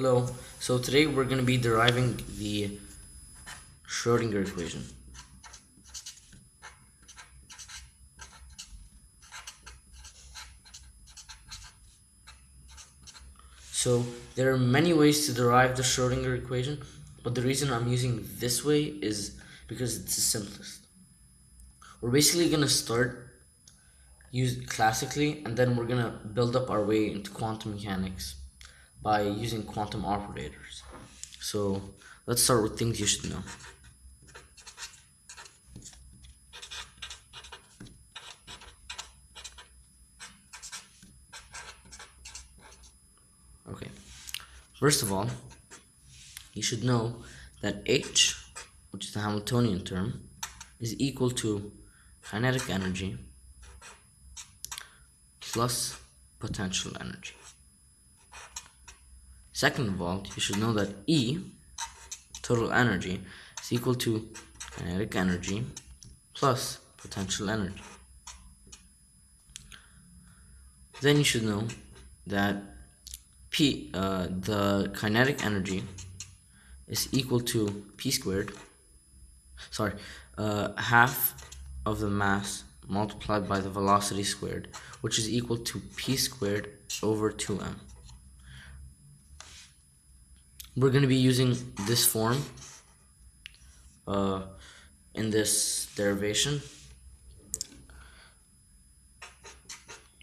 Hello, so today we're going to be deriving the Schrodinger equation. So there are many ways to derive the Schrodinger equation, but the reason I'm using this way is because it's the simplest. We're basically going to start use classically, and then we're going to build up our way into quantum mechanics by using quantum operators. So let's start with things you should know. Okay, first of all, you should know that H, which is the Hamiltonian term, is equal to kinetic energy plus potential energy. Second of all, you should know that E, total energy, is equal to kinetic energy plus potential energy. Then you should know that P, the kinetic energy, is equal to P squared, half of the mass multiplied by the velocity squared, which is equal to P squared over 2m. We're going to be using this form in this derivation.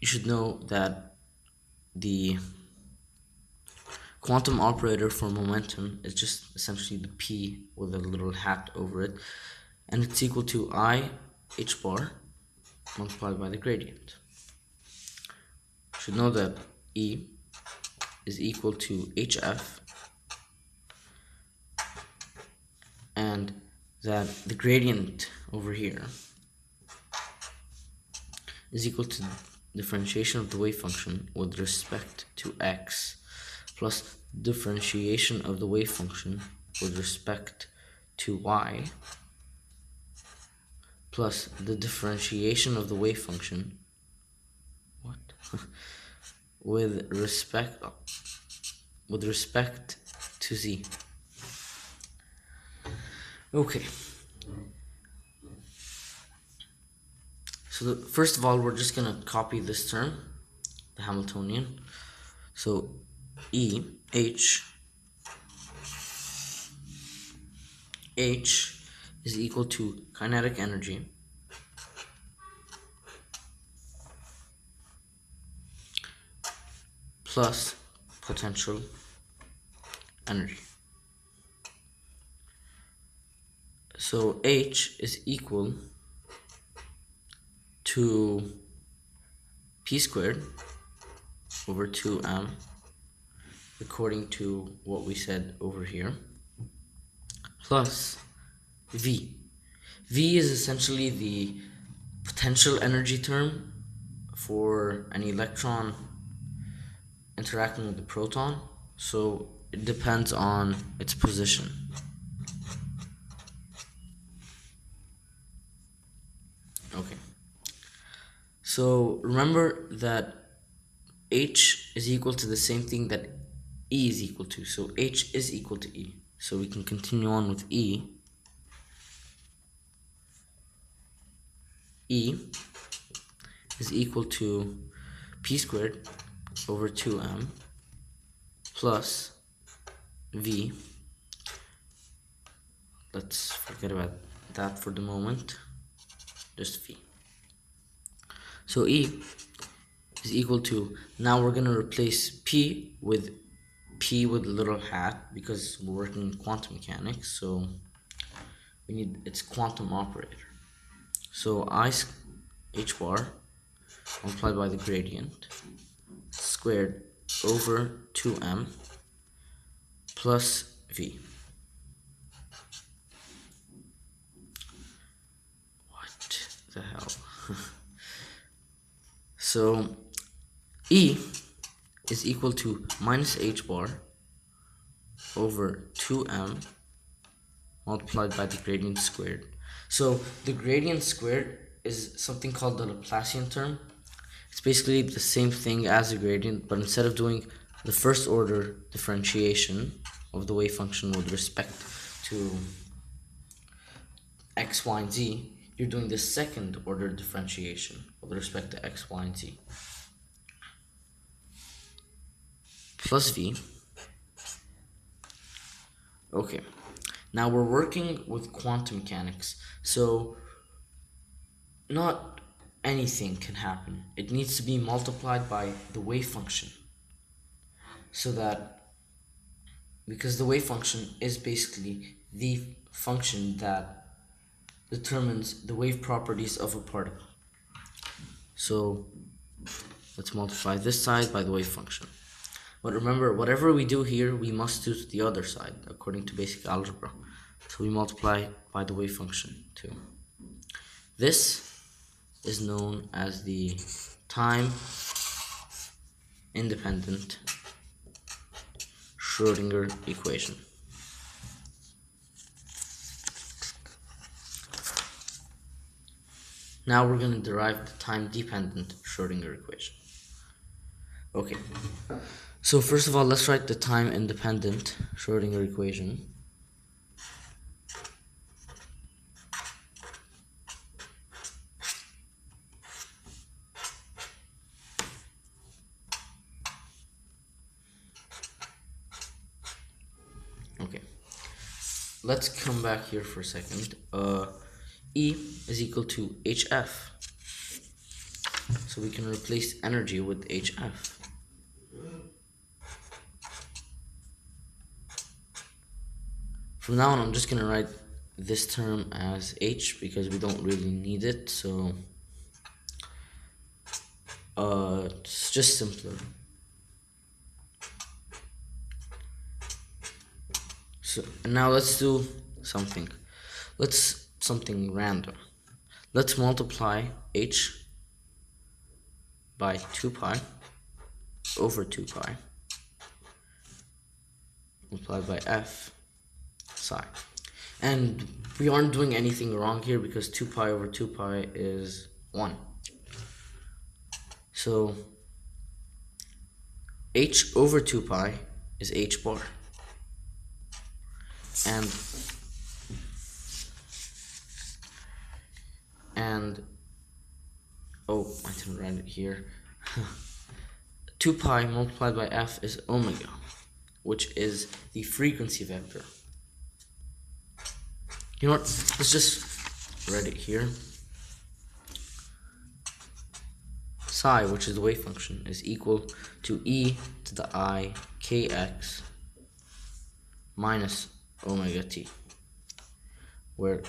You should know that the quantum operator for momentum is just essentially the P with a little hat over it, and it's equal to I h bar multiplied by the gradient. You should know that E is equal to hf, and that the gradient over here is equal to differentiation of the wave function with respect to x plus differentiation of the wave function with respect to y plus the differentiation of the wave function with respect to z. Okay, so first of all, we're just gonna copy this term, the Hamiltonian. So H is equal to kinetic energy plus potential energy. So H is equal to P squared over 2m, according to what we said over here, plus V. V is essentially the potential energy term for an electron interacting with the proton, so it depends on its position. Okay, so remember that H is equal to the same thing that E is equal to, so H is equal to E. So we can continue on with E. E is equal to P squared over 2m plus V. Let's forget about that for the moment, just V. So E is equal to, now we're going to replace P with a little hat because we're working in quantum mechanics, so we need its quantum operator. So I h bar multiplied by the gradient squared over 2m plus V. What the hell? So E is equal to minus h bar over 2m multiplied by the gradient squared. So the gradient squared is something called the Laplacian term. It's basically the same thing as a gradient, but instead of doing the first order differentiation of the wave function with respect to x, y, and z, you're doing the second order differentiation with respect to x, y, and z. Plus v. Okay, now we're working with quantum mechanics, so not anything can happen. It needs to be multiplied by the wave function, so that, because the wave function is basically the function that determines the wave properties of a particle. So let's multiply this side by the wave function. But remember, whatever we do here, we must do to the other side, according to basic algebra. So we multiply by the wave function too. This is known as the time independent Schrödinger equation. Now we're going to derive the time dependent Schrödinger equation. Okay, so first of all, let's write the time independent Schrödinger equation. Okay, let's come back here for a second. E is equal to HF. So we can replace energy with HF. From now on, I'm just going to write this term as H because we don't really need it. So it's just simpler. So now let's do something. Something random. Let's multiply H by 2 pi over 2 pi multiplied by F psi. And we aren't doing anything wrong here because 2 pi over 2 pi is 1. So H over 2 pi is H bar. And oh, I didn't write it here. 2 pi multiplied by F is omega, which is the frequency vector. You know what? Let's just write it here. Psi, which is the wave function, is equal to e to the I kx minus omega t, where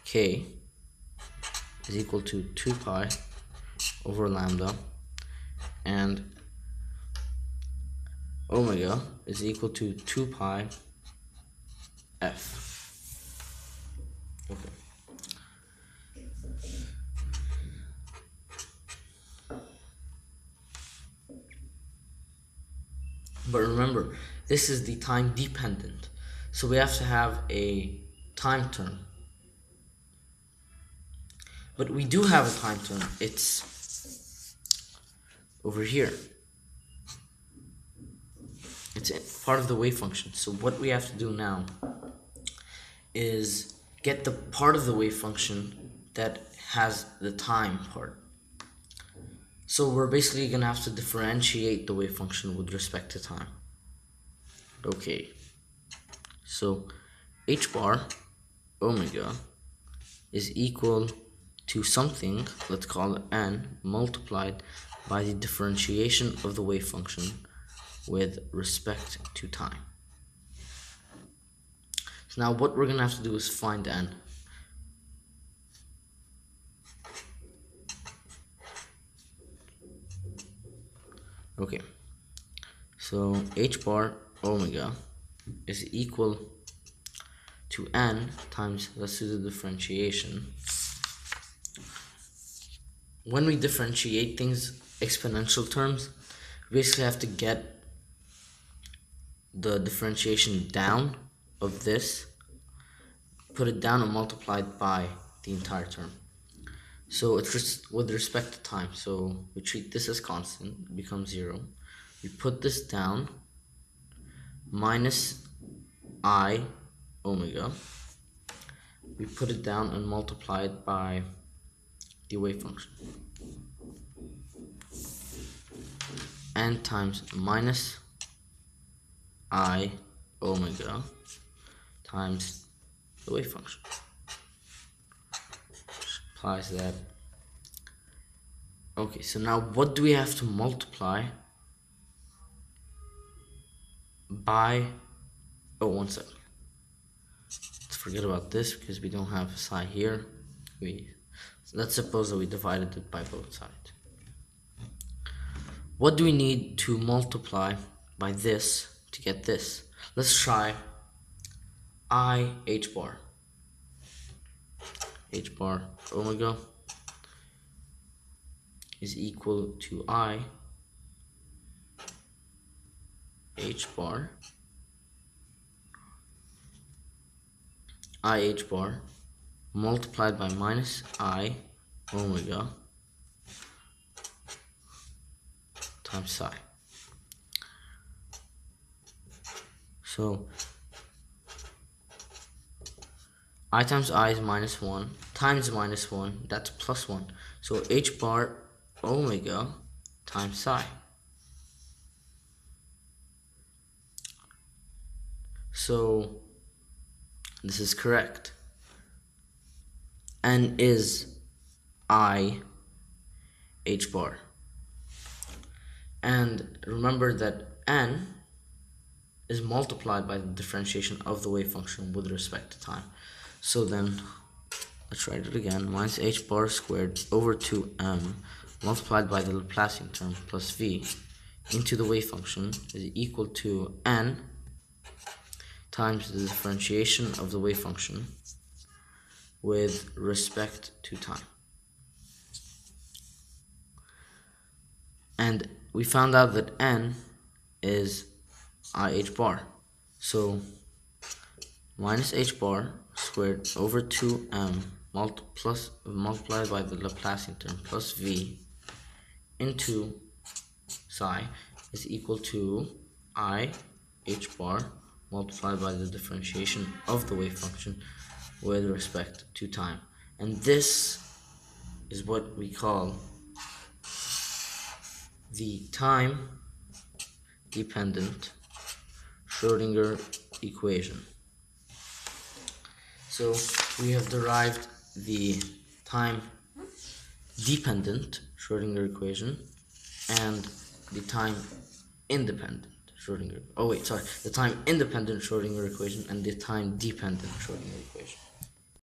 k is equal to 2 pi over lambda and omega is equal to 2 pi f. Okay. But remember, this is the time dependent, so we have to have a time term. But we do have a time term. It's over here. It's part of the wave function. So what we have to do now is get the part of the wave function that has the time part. So we're basically going to have to differentiate the wave function with respect to time. Okay. So h bar omega is equal to something, let's call it n, multiplied by the differentiation of the wave function with respect to time. So now what we're going to have to do is find n. Okay, so h bar omega is equal to n times, let's do the differentiation. When we differentiate things exponential terms, we basically have to get the differentiation down of this, put it down and multiply it by the entire term. So it's just with respect to time, so we treat this as constant, it becomes 0. we put this down, minus I omega. We put it down and multiply it by the wave function. N times minus I omega times the wave function. Which implies that. Okay, so now what do we have to multiply by? Oh, one second. Let's forget about this because we don't have psi here. Let's suppose that we divided it by both sides. What do we need to multiply by this to get this? Let's try I h bar. H bar omega is equal to I h bar multiplied by minus I omega times psi. So I times I is minus 1 times minus 1, that's plus 1. So h bar omega times psi. So this is correct. N is I h bar. And remember that n is multiplied by the differentiation of the wave function with respect to time. So then, let's write it again. Minus h bar squared over 2m multiplied by the Laplacian term plus v into the wave function is equal to n times the differentiation of the wave function with respect to time. And we found out that n is I h bar. So minus h bar squared over 2m multiplied by the Laplacian term plus v into psi is equal to I h bar multiplied by the differentiation of the wave function with respect to time. And this is what we call the time dependent Schrödinger equation. So we have derived the time dependent Schrödinger equation and the time independent Schrödinger. The time independent Schrödinger equation and the time dependent Schrödinger equation.